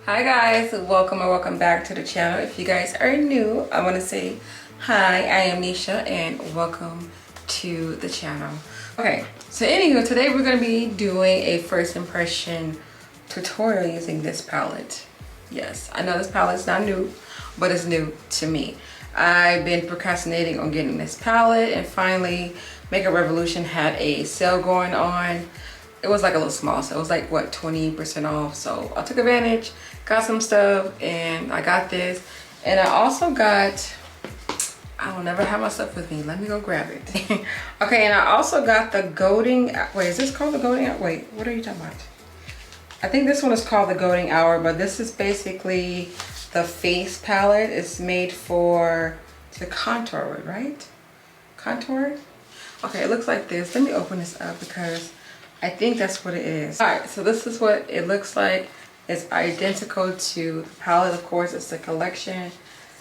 Hi guys, welcome or welcome back to the channel. If you guys are new, I want to say hi, I am Nisha and welcome to the channel. Okay, so anywho, today we're going to be doing a first impression tutorial using this palette. Yes, I know this palette is not new, but it's new to me. I've been procrastinating on getting this palette, and finally Makeup Revolution had a sale going on. It was like a little small, so it was like what, 20% off. So I took advantage, got some stuff, and I got this. And I also got, I will never have my stuff with me. Let me go grab it. Okay, and I also got the Golding, wait, is this called the Golding? Wait, what are you talking about? I think this one is called the Golding Hour, but this is basically the face palette. It's made for to contour with, right? Contour? Okay, it looks like this. Let me open this up because I think that's what it is. All right, so this is what it looks like. It's identical to the palette. Of course, it's the collection.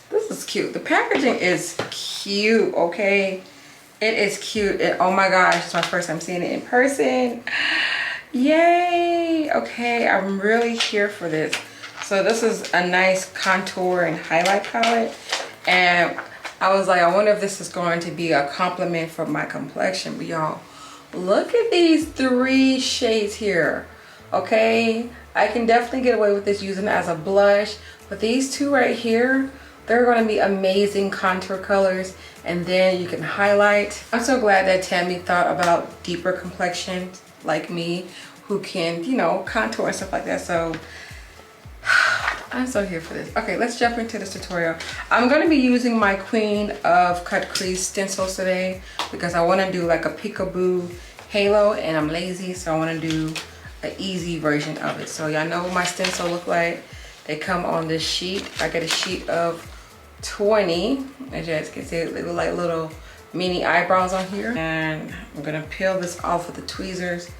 This is cute. The packaging is cute, okay? It is cute. And oh my gosh, it's my first time seeing it in person. Yay! Okay, I'm really here for this. So this is a nice contour and highlight palette. And I was like, I wonder if this is going to be a compliment for my complexion. But y'all, look at these 3 shades here. Okay, I can definitely get away with this using it as a blush, but these 2 right here, they're going to be amazing contour colors, and then you can highlight. I'm so glad that Tammy thought about deeper complexions like me, who can, you know, contour and stuff like that. So I'm so here for this. Okay, let's jump into this tutorial. I'm going to be using my Queen of Cut Crease stencils today because I want to do like a peekaboo halo, and I'm lazy, so I want to do an easy version of it. So y'all know what my stencil look like. They come on this sheet. I get a sheet of 20. As you guys can see, they look like little mini eyebrows on here. And I'm going to peel this off with the tweezers.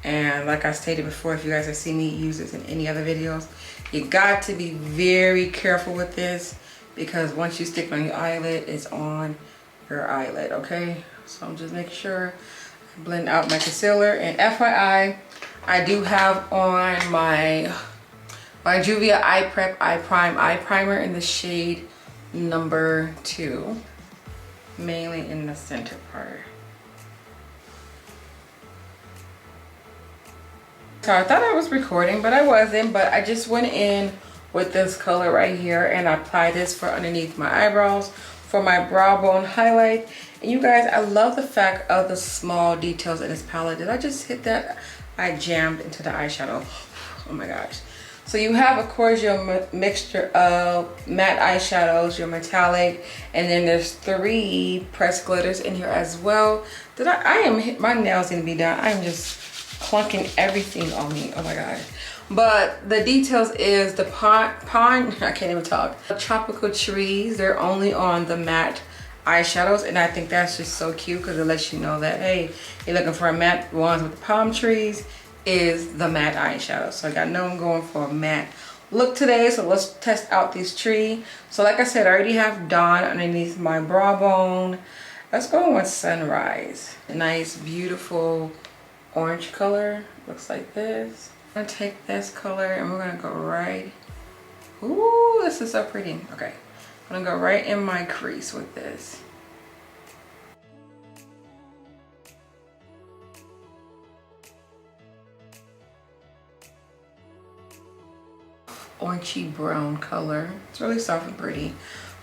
And like I stated before, if you guys have seen me use this in any other videos, you got to be very careful with this because once you stick it on your eyelid, it's on your eyelid, okay? So I'm just making sure I blend out my concealer. And FYI, I do have on my Juvia Eye Prep Eye Primer in the shade number 2, mainly in the center part. So I thought I was recording, but I wasn't. But I just went in with this color right here and I applied this for underneath my eyebrows for my brow bone highlight. And you guys, I love the fact of the small details in this palette. Did I just hit that? I jammed into the eyeshadow. Oh my gosh. So you have, of course, your mixture of matte eyeshadows, your metallic, and then there's 3 pressed glitters in here as well. My nails need to be done. I'm just clunking everything on me. Oh my god. But the details is the I can't even talk. The tropical trees, they're only on the matte eyeshadows, and I think that's just so cute because it lets you know that, hey, you're looking for a matte. Ones with the palm trees is the matte eyeshadow. So I know I'm going for a matte look today. So let's test out this tree. So like I said, I already have dawn underneath my brow bone. Let's go with sunrise. A nice, beautiful orange color. Looks like this. I'm gonna take this color and we're gonna go right. Ooh, this is so pretty. Okay, I'm gonna go right in my crease with this. Orangey brown color. It's really soft and pretty.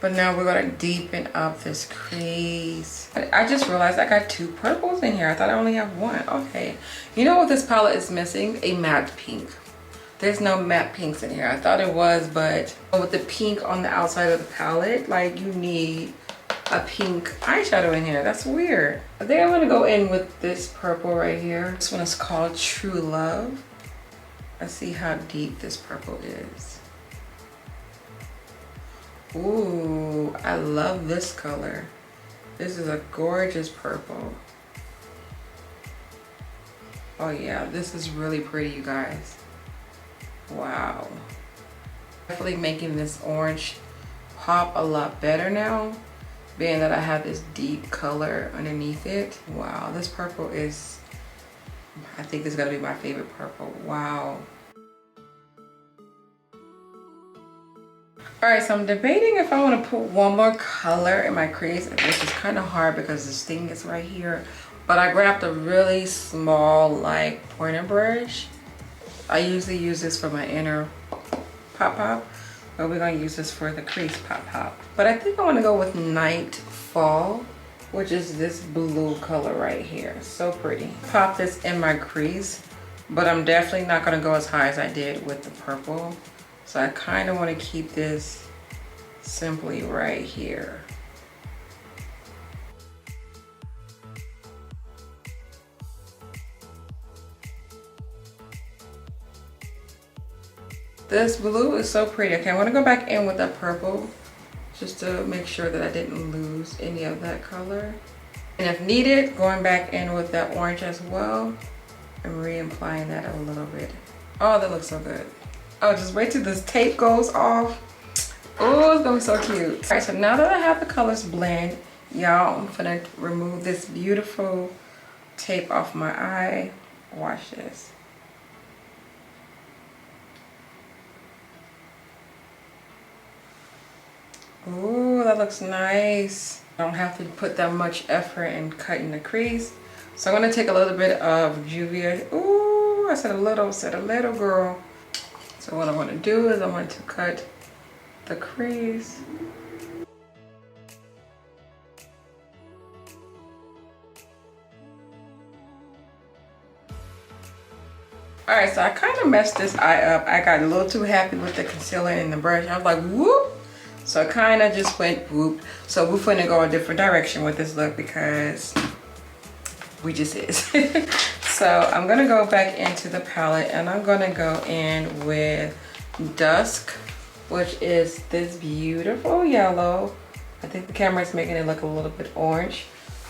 But now we're gonna deepen up this crease. I just realized I got 2 purples in here. I thought I only have 1. Okay. You know what this palette is missing? A matte pink. There's no matte pinks in here. I thought it was, but with the pink on the outside of the palette, like, you need a pink eyeshadow in here. That's weird. I think I'm gonna go in with this purple right here. This one is called True Love. Let's see how deep this purple is. Ooh, I love this color. This is a gorgeous purple. Oh yeah, this is really pretty, you guys. Wow. Definitely making this orange pop a lot better now, being that I have this deep color underneath it. Wow, this purple is, I think this is gonna be my favorite purple. Wow. All right, so I'm debating if I want to put one more color in my crease, which is kind of hard because this thing is right here. But I grabbed a really small, like, pointer brush. I usually use this for my inner pop-pop, but we're gonna use this for the crease pop-pop. But I think I want to go with Nightfall, which is this blue color right here. So pretty. Pop this in my crease, but I'm definitely not gonna go as high as I did with the purple. So I kind of want to keep this simply right here. This blue is so pretty. Okay, I want to go back in with that purple just to make sure that I didn't lose any of that color. And if needed, going back in with that orange as well and reapplying that a little bit. Oh, that looks so good. Oh, just wait till this tape goes off. Oh, it's gonna be so cute. All right, so now that I have the colors blend, y'all, I'm gonna remove this beautiful tape off my eye. Watch this. Ooh, that looks nice. I don't have to put that much effort in cutting the crease. So I'm gonna take a little bit of JUVIAS. Ooh, I said a little girl. So what I want to do is I want to cut the crease. All right, so I kind of messed this eye up. I got a little too happy with the concealer and the brush. I was like, whoop. So I kind of just went whoop. So we're going to go a different direction with this look because we just is. So I'm going to go back into the palette and I'm going to go in with Dusk, which is this beautiful yellow. I think the camera is making it look a little bit orange,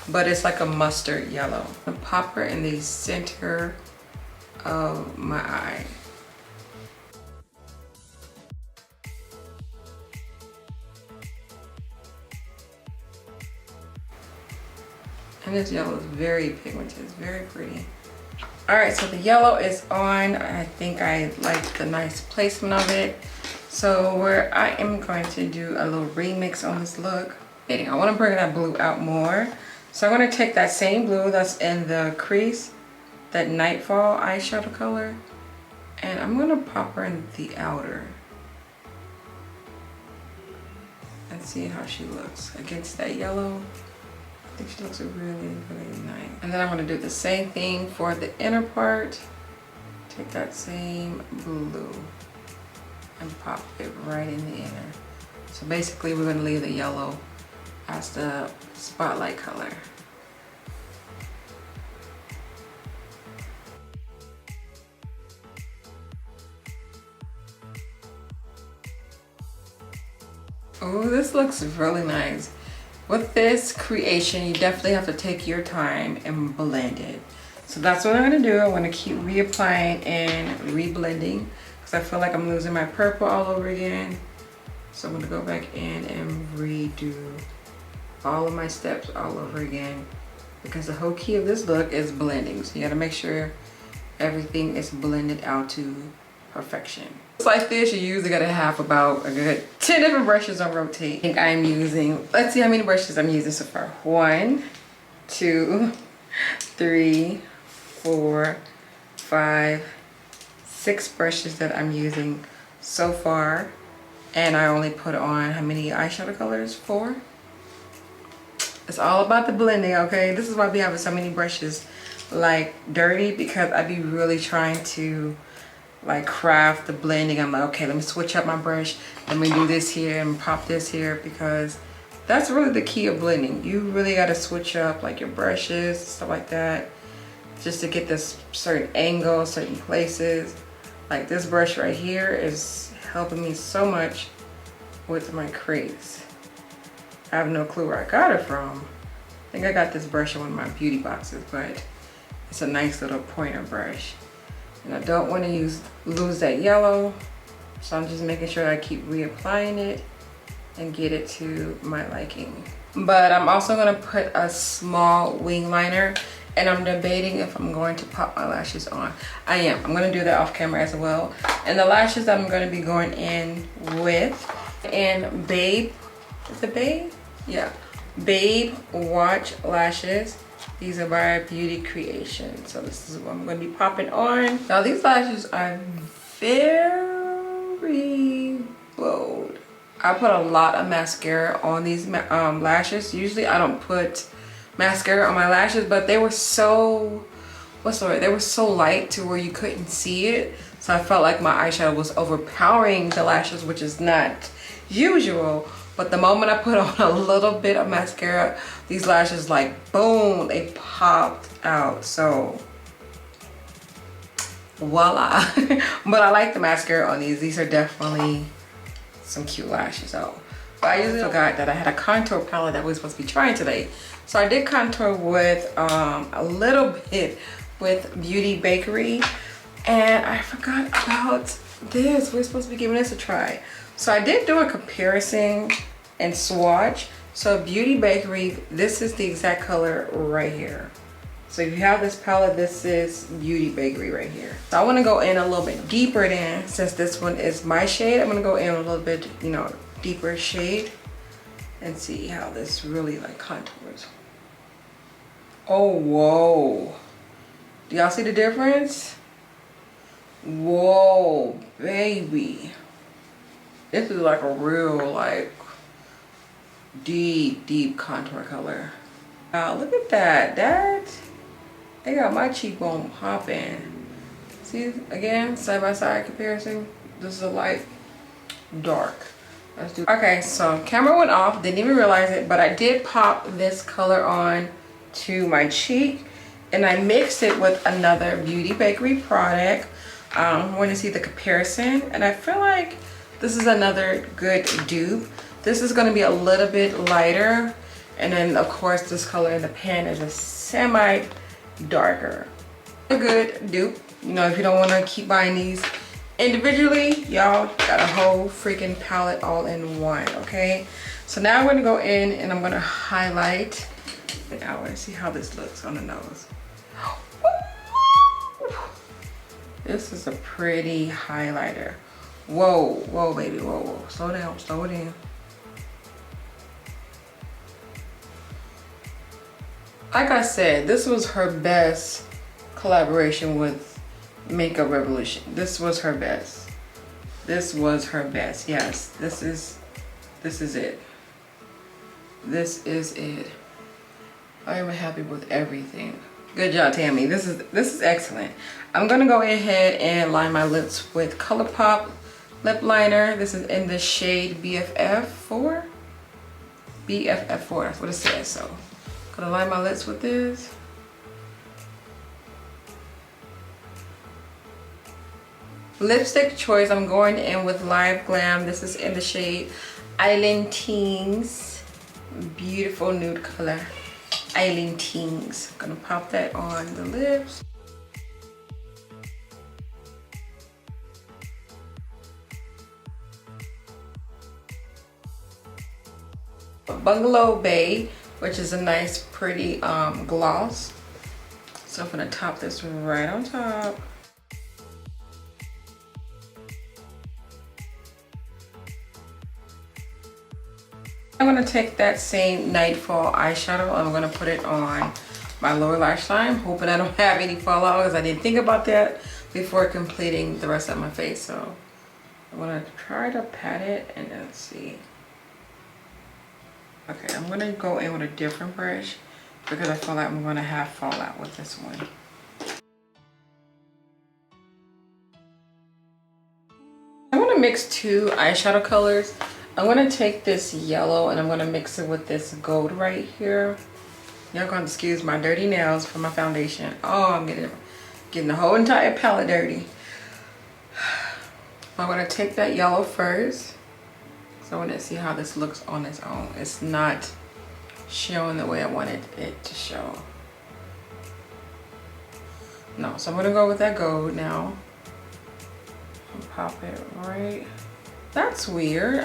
but it's like a mustard yellow. I'm going to pop her in the center of my eye. And this yellow is very pigmented, it's very pretty. All right, so the yellow is on. I think I like the nice placement of it. So where I am going to do a little remix on this look. I want to bring that blue out more. So I'm going to take that same blue that's in the crease, that Nightfall eyeshadow color, and I'm going to pop her in the outer and see how she looks against that yellow. I think she looks really, really nice. And then I'm going to do the same thing for the inner part. Take that same blue and pop it right in the inner. So basically we're going to leave the yellow as the spotlight color. Oh, this looks really nice. With this creation, you definitely have to take your time and blend it. So that's what I'm gonna do. I'm gonna keep reapplying and reblending because I feel like I'm losing my purple all over again. So I'm gonna go back in and redo all of my steps all over again because the whole key of this look is blending. So you gotta make sure everything is blended out to perfection. It's like this, you usually gotta have about a good 10 different brushes on rotate. I think I'm using, let's see how many brushes I'm using so far. 1, 2, 3, 4, 5, 6 brushes that I'm using so far. And I only put on how many eyeshadow colors? 4. It's all about the blending, okay? This is why we have so many brushes like dirty, because I be really trying to like craft the blending. I'm like, okay, let me switch up my brush, let me do this here and pop this here, because that's really the key of blending. You really got to switch up like your brushes, stuff like that, just to get this certain angle, certain places. Like this brush right here is helping me so much with my crease. I have no clue where I got it from. I think I got this brush in one of my beauty boxes, but it's a nice little pointer brush. And I don't want to lose that yellow, so I'm just making sure I keep reapplying it and get it to my liking. But I'm also going to put a small wing liner, and I'm debating if I'm going to pop my lashes on. I am. I'm going to do that off camera as well. And the lashes I'm going to be going in with And Babe, is it Babe? Yeah, Babe Watch Lashes. These are by Beauty Creation. So this is what I'm going to be popping on. Now these lashes are very bold. I put a lot of mascara on these lashes. Usually I don't put mascara on my lashes, but they were so, what's the word? They were so light to where you couldn't see it. So I felt like my eyeshadow was overpowering the lashes, which is not usual. But the moment I put on a little bit of mascara, these lashes, like, boom, they popped out. So voila. But I like the mascara on these. These are definitely some cute lashes. So I usually forgot that I had a contour palette that we were supposed to be trying today. So I did contour with a little bit with Beauty Bakery. And I forgot about this. We're supposed to be giving this a try. So I did do a comparison and swatch. So Beauty Bakery, this is the exact color right here. So if you have this palette, this is Beauty Bakery right here. So I want to go in a little bit deeper then, since this one is my shade. I'm going to go in a little bit, you know, deeper shade and see how this really like contours. Oh, whoa. Do y'all see the difference? Whoa, baby. This is like a real, like, deep contour color. Wow, look at that. They got my cheekbone popping. See, again, side by side comparison. This is a light, dark. Let's do. Okay, so camera went off. Didn't even realize it, but I did pop this color on to my cheek, and I mixed it with another Beauty Bakery product. I want to see the comparison, and I feel like this is another good dupe. This is going to be a little bit lighter, and then of course this color in the pan is a semi darker. A good dupe. You know, if you don't want to keep buying these individually, y'all got a whole freaking palette all in one. Okay, so now I'm going to go in and I'm going to highlight, and I want to see how this looks on the nose. This is a pretty highlighter. Whoa, baby, whoa. Slow down, slow it in. Like I said, this was her best collaboration with Makeup Revolution. This was her best. This was her best. Yes, this is it. This is it. I am happy with everything. Good job, Tammy. This is excellent. I'm gonna go ahead and line my lips with ColourPop lip liner. This is in the shade BFF4. BFF4, that's what it says. So I'm gonna line my lips with this. Lipstick choice, I'm going in with Live Glam. This is in the shade Island Teens. Beautiful nude color. Island Teens. Gonna pop that on the lips. Bungalow Bay, which is a nice pretty gloss. So I'm gonna top this right on top. I'm gonna take that same Nightfall eyeshadow. I'm gonna put it on my lower lash line, hoping I don't have any fallout, because I didn't think about that before completing the rest of my face. So I'm gonna try to pat it and then see. Okay, I'm gonna go in with a different brush because I feel like I'm gonna have fallout with this one. I'm gonna mix two eyeshadow colors. I'm gonna take this yellow and I'm gonna mix it with this gold right here. Y'all gonna excuse my dirty nails for my foundation. Oh, I'm getting the whole entire palette dirty. I'm gonna take that yellow first. So I want to see how this looks on its own. It's not showing the way I wanted it to show. No, so I'm gonna go with that gold now. I'll pop it right. That's weird.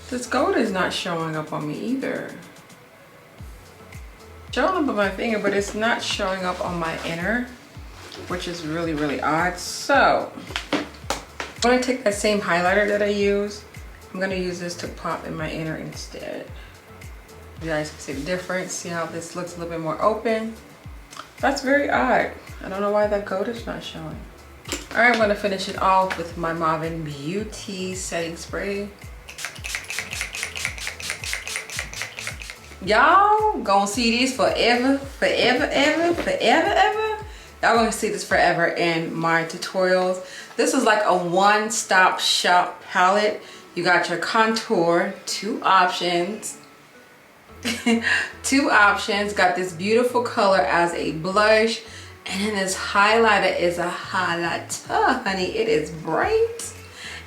This gold is not showing up on me either. Showing up on my finger, but it's not showing up on my inner, which is really odd. So I'm gonna take that same highlighter that I use I'm gonna use this to pop in my inner instead. You guys can see the difference. See how this looks a little bit more open? That's very odd. I don't know why that gold is not showing. All right, I'm gonna finish it off with my Marvin Beauty setting spray. Y'all gonna see this forever, forever, ever, forever, ever. Y'all gonna see this forever in my tutorials. This is like a one-stop shop palette. You got your contour, two options. Two options. Got this beautiful color as a blush, and then this highlighter is a highlighter, honey. It is bright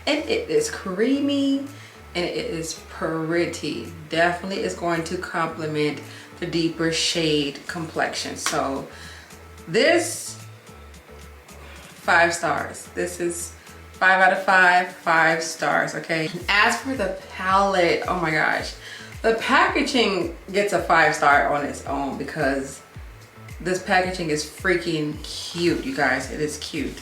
and it is creamy and it is pretty. Definitely is going to complement the deeper shade complexion. So this, 5 stars. This is 5 out of 5, 5 stars, okay? As for the palette, oh my gosh. The packaging gets a 5-star on its own because this packaging is freaking cute, you guys. It is cute.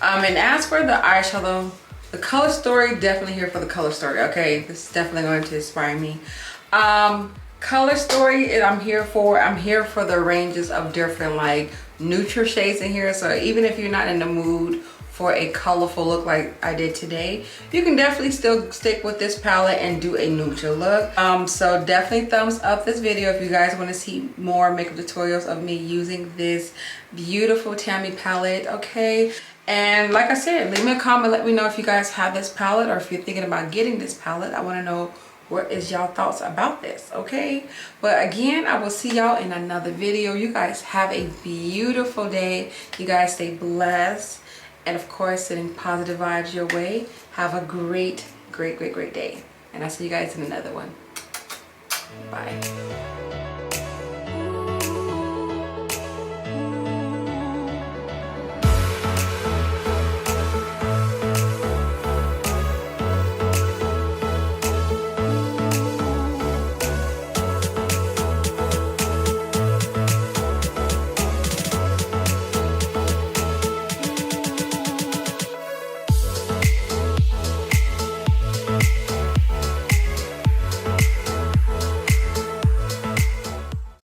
And as for the eyeshadow, the color story, definitely here for the color story, okay? This is definitely going to inspire me. Color story, I'm here for the ranges of different like neutral shades in here. So even if you're not in the mood for a colorful look like I did today, you can definitely still stick with this palette and do a neutral look. So definitely thumbs up this video if you guys want to see more makeup tutorials of me using this beautiful Tammi palette, okay? And like I said, leave me a comment, let me know if you guys have this palette or if you're thinking about getting this palette. I want to know what is y'all thoughts about this, okay? But again, I will see y'all in another video. You guys have a beautiful day. You guys stay blessed. And of course, sending positive vibes your way. Have a great, great, great, great day. And I'll see you guys in another one. Bye.